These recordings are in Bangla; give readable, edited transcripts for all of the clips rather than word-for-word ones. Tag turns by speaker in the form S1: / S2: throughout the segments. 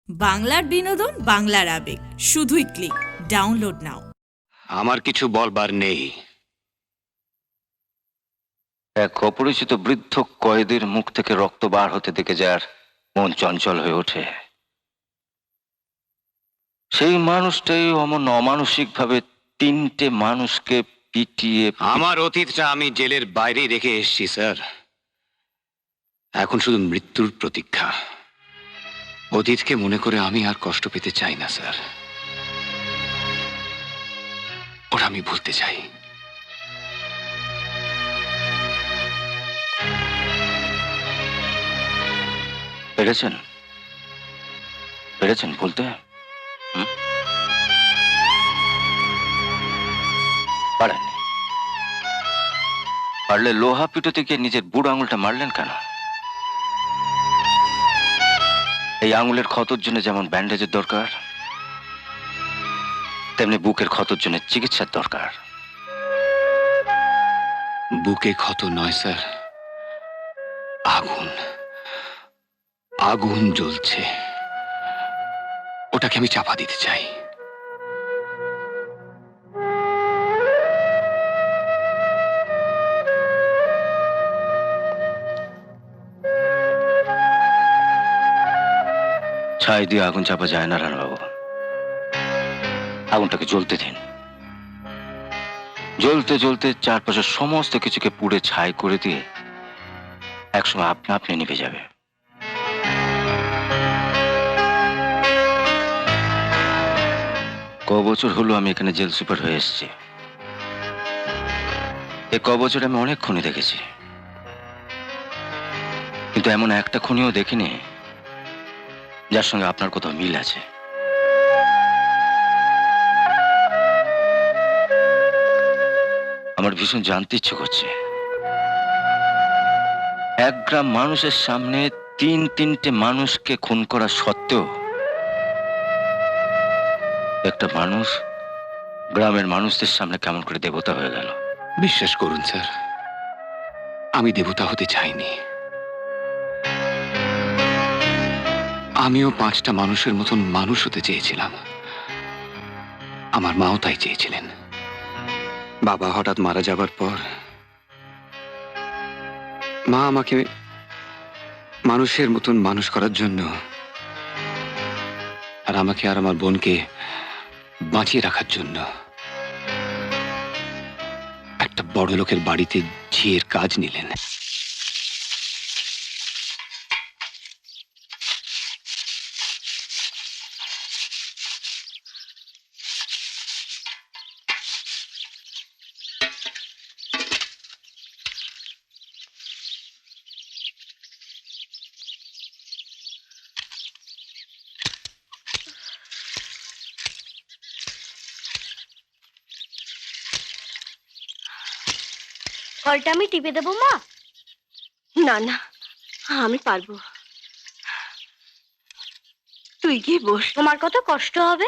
S1: বাংলার বিনোদন, বাংলার আবেগ, শুধুই ক্লিক ডাউনলোড নাও।
S2: আমার কিছু বলবার নেই।
S3: এক অপরিচিত বৃদ্ধ কয়েদির মুখ থেকে রক্ত বার হতে দেখে যার মন চঞ্চল হয়ে ওঠে, সেই মানুষটাই অমন অমানসিক ভাবে তিনটে মানুষকে পিটিয়ে
S2: আমার অতীতটা আমি জেলের বাইরে রেখে এসেছি স্যার। এখন শুধু মৃত্যুর প্রতীক্ষা। অতীতকে মনে করে আমি আর কষ্ট পেতে চাই না স্যার। ওরা আমি ভুলতে চাই।
S3: পেরেছেন পেরেছেন বলতে? পারেননি। পারলে লোহা পিটোতে গিয়ে নিজের বুড়ো আঙুলটা মারলেন কেন? এই আঙুলের ক্ষতর জন্য যেমন ব্যান্ডেজের দরকার, তেমনি বুকের ক্ষতর জন্য চিকিৎসার দরকার।
S2: বুকে ক্ষত নয় স্যার, আগুন আগুন জ্বলছে। ওটাকে আমি চাপা দিতে চাই।
S3: ছাই দিয়ে আগুন চাপা যায় না রানবাবু। আগুনটাকে জ্বলতে দিন। জ্বলতে জ্বলতে চারপাশের সমস্ত কিছুকে পুড়ে ছাই করে দিয়ে একসময় আপনা আপনি নিভে যাবে। বছর হলো আমি এখানে জেল সুপার হয়ে এসেছি। এই বছর আমি অনেক খুনি দেখেছি, কিন্তু এমন একটা খুনিও দেখিনি যার সঙ্গে আপনার কোথাও মিল আছে। আমার ভীষণ জানতে ইচ্ছে করছে, এক গ্রাম মানুষের সামনে তিনটে মানুষকে খুন করা সত্ত্বেও একটা মানুষ গ্রামের মানুষদের সামনে কেমন করে দেবতা হয়ে গেল।
S2: বিশ্বাস করুন স্যার, আমি দেবতা হতে চাইনি। আমিও 5টা মানুষের মতন মানুষ হতে চেয়েছিলাম। আমার মাও তাই চেয়েছিলেন। বাবা হঠাৎ মারা যাবার পর মা আমাকে মানুষের মতন মানুষ করার জন্য আর আমাকে আর আমার বোনকে বাঁচিয়ে রাখার জন্য একটা বড় লোকের বাড়িতে ঝিয়ের কাজ নিলেন।
S4: কলটা আমি টিপে দেবো মা? না না, আমি পারবো। তুই গিয়ে বস। তোমার কত কষ্ট হবে।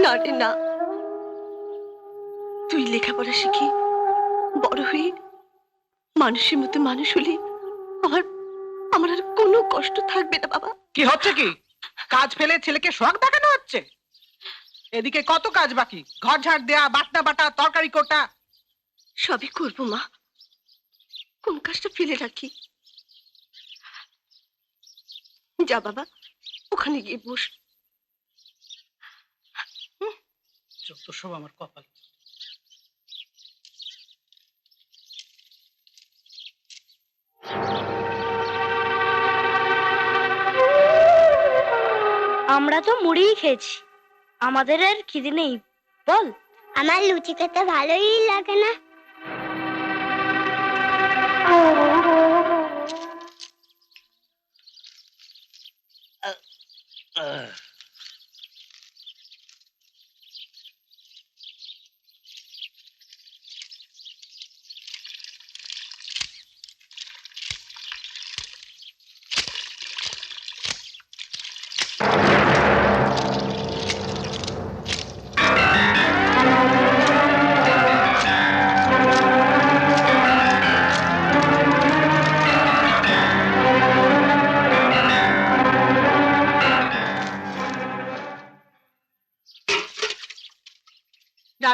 S4: না রে না, তুই লেখাপড়া শিখি বড় হয়ে মানুষের মতো মানুষ হলি আমার আমার আর কোনো কষ্ট থাকবে না বাবা।
S5: কি হচ্ছে কি? কাজ ফেলে ছেলেকে শখ দেখানো হচ্ছে? এদিকে কত কাজ বাকি, ঘর ঝাড় দেয়া, বাটনা বাটা, তরকারি কোটা।
S4: সবই করবো মা, কোন কাজটা ফেলে রাখি? যা বাবা, ওখানে গিয়ে বস।
S5: যত সব আমার কপাল।
S4: আমরা তো মুড়িই খেয়েছি, আমাদের আর খিদে নেই বল। আমার লুচি খেতে ভালোই লাগে না।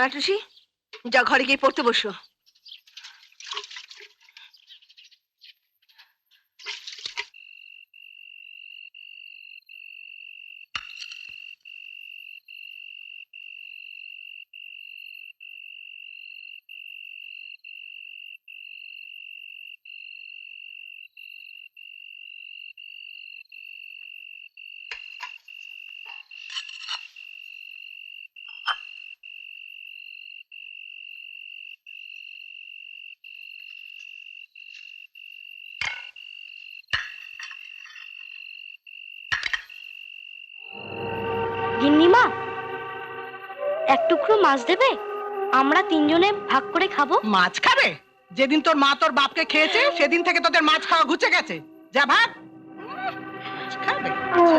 S4: দাঁড়া টুসি, যা ঘরে গিয়ে পড়তে বসো।
S6: গিন্নিমা, এক টুকরো মাছ দেবে? আমরা তিনজনে ভাগ করে খাবো।
S5: মাছ খাবে? যেদিন তোর মা তোর বাপকে খেয়েছে সেদিন থেকে তোদের মাছ খাওয়া ঘুচে গেছে। যা ভাগ। মাছ খাবে? আচ্ছা।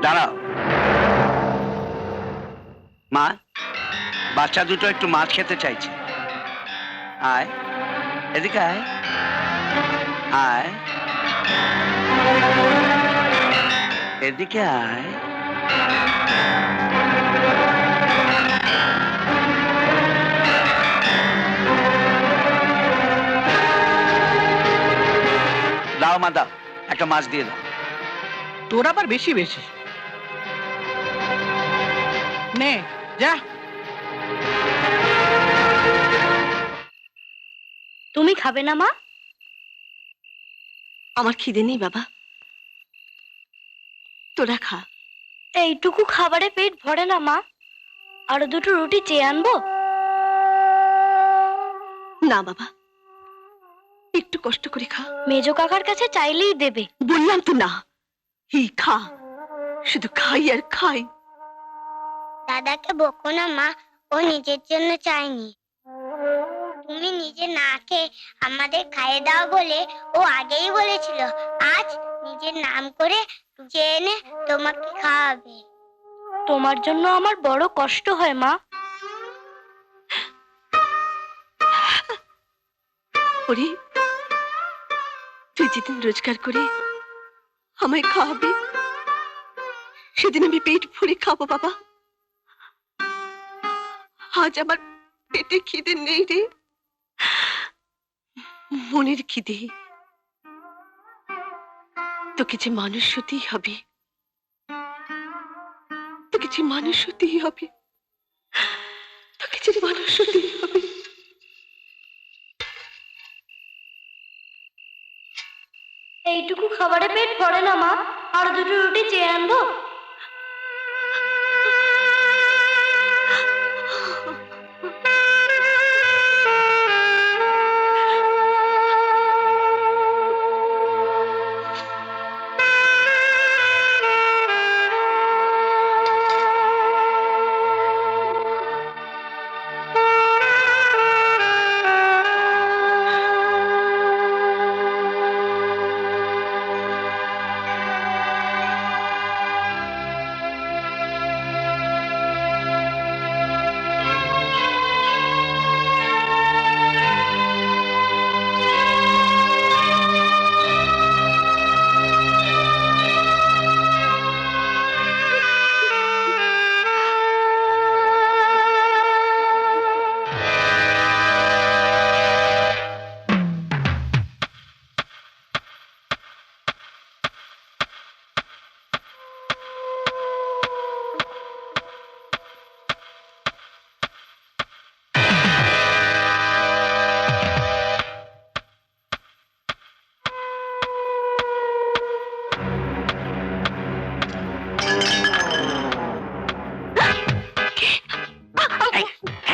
S7: দাঁড়াও মা, বাচ্চা দুটো একটু মাছ খেতে চাইছে। আয় এদিকে আয়, আয় এদিকে আয়। দাও মা, দাও একটা মাছ দিয়ে দাও।
S5: তোর আবার বেশি বেশি। নে যা।
S6: তুমি খাবে না মা?
S4: আমার খিদে নেই বাবা, তোরা খা।
S6: এইটুকু খাবারে পেট ভরে না মা, আরো দুটো রুটি চেয়ে আনবো?
S4: না বাবা, একটু কষ্ট করে খা।
S6: মেজো কাকার কাছে চাইলেই দেবে।
S4: বললাম তো না, এই খা, শুধু খাই আর খাই।
S8: দাদাকে বকো না মা, ও নিজের জন্য চায়নি। তুমি নিজে না খেয়ে আমাদের খাইয়ে দাও বলে ও আগেই বলেছিল আজ নিজের নাম করে যে এনে তোমাকে খাওয়াবে।
S6: তোমার জন্য আমার বড় কষ্ট হয় মা।
S4: ওরে, তুই যেদিন রোজগার করে আমায় খাওয়াবি সেদিন আমি পেট ভরে খাবো বাবা। আজ আমার পেটে খিদে নেই রে, মনের খিদে। তোকে যে মানুষ হতেই হবে, তোকে যে মানুষ হতেই হবে, তোকে যে মানুষ হতেই হবে।
S6: এইটুকু খাবারে পেট ভরে না মা, আরো দুটো রুটি চেয়ে আনবো?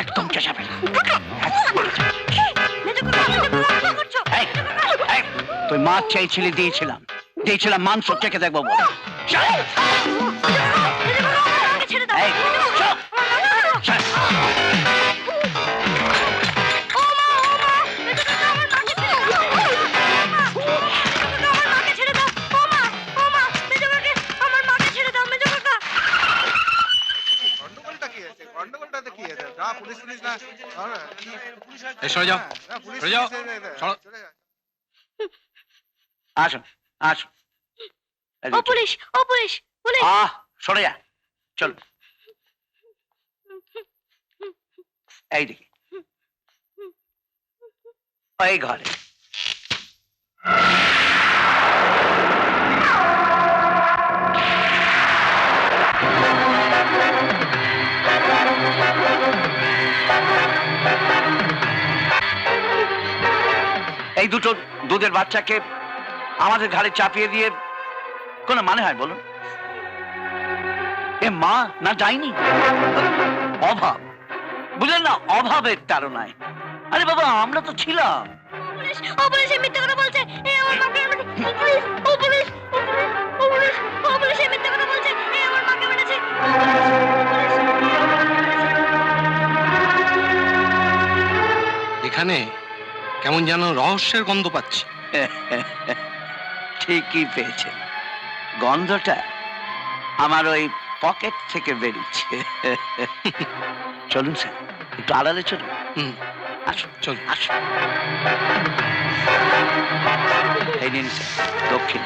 S7: একদম চেঁচাবে না। তুই মাছ চাইছিলি, দিয়েছিলাম, দিয়েছিলাম মাংস চেখে দেখবো বলে। এই, চুপ! চুপ! আসুন, আসুন।
S6: ও পুলিশ, ও পুলিশ, পুলিশ!
S7: আহ সরে যা, চল। এইদিকে, এই ঘরে। এই দুটো দুধের বাচ্চাকে আমাদের ঘাড়ে চাপিয়ে দিয়ে কোনো মানে হয় বলুন? এ মা না যায়নি, অভাব, বুঝলেন না, অভাবের তাড়নায়। আরে বাবা, আমরা তো ছিলাম।
S6: ও পুলিশ মিথ্যা কথা বলছে, এ আমার মাকে মেরেছে। ও পুলিশ, ও পুলিশ, ও পুলিশ, ও পুলিশ মিথ্যা কথা বলছে, এ আমার মাকে মেরেছে।
S9: এখানে কেমন যেন রহস্যের গন্ধ পাচ্ছি।
S7: ঠিকই পেয়েছেন, গন্ধটা আমার ওই পকেট থেকে বেরিয়েছে। চলুন স্যার, একটু আড়ালে চলুন। আসুন,
S9: চলুন।
S7: আসুন। এই নিন স্যার, দক্ষিণ।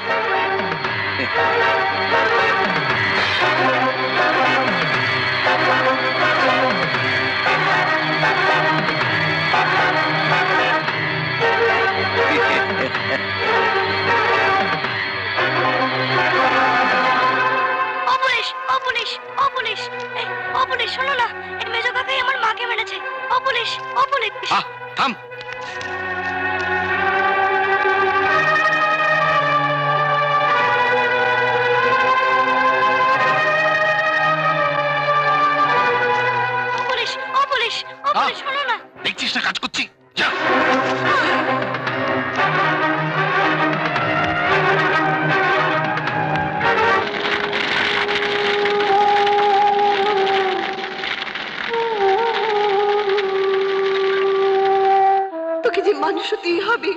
S6: ও পুলিশ, ও পুলিশ, ও পুলিশ, এই, ও পুলিশ, শোনো না, এই মেজো কাকাই আমার মাকে মেরেছে। ও পুলিশ, ও পুলিশ।
S9: থাম।
S6: ও পুলিশ, ও পুলিশ, ও পুলিশ, শোনো না।
S9: দেখছিস না কাজ করছি, যা।
S4: তোকে যে মানুষ হতেই হবে।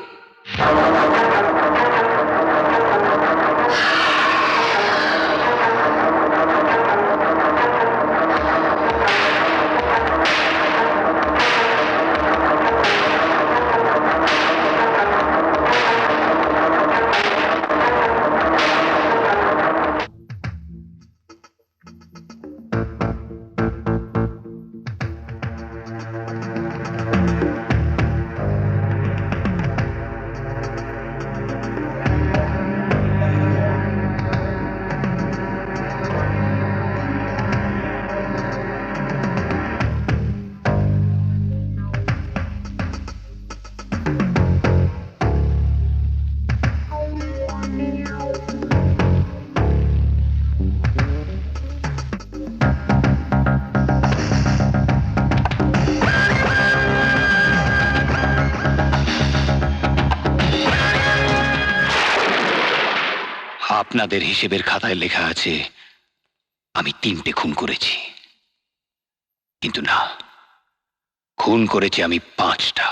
S2: আপনাদের হিসেবের খাতায় লেখা আছে আমি 3টে খুন করেছি, কিন্তু না, খুন করেছি আমি 5টা।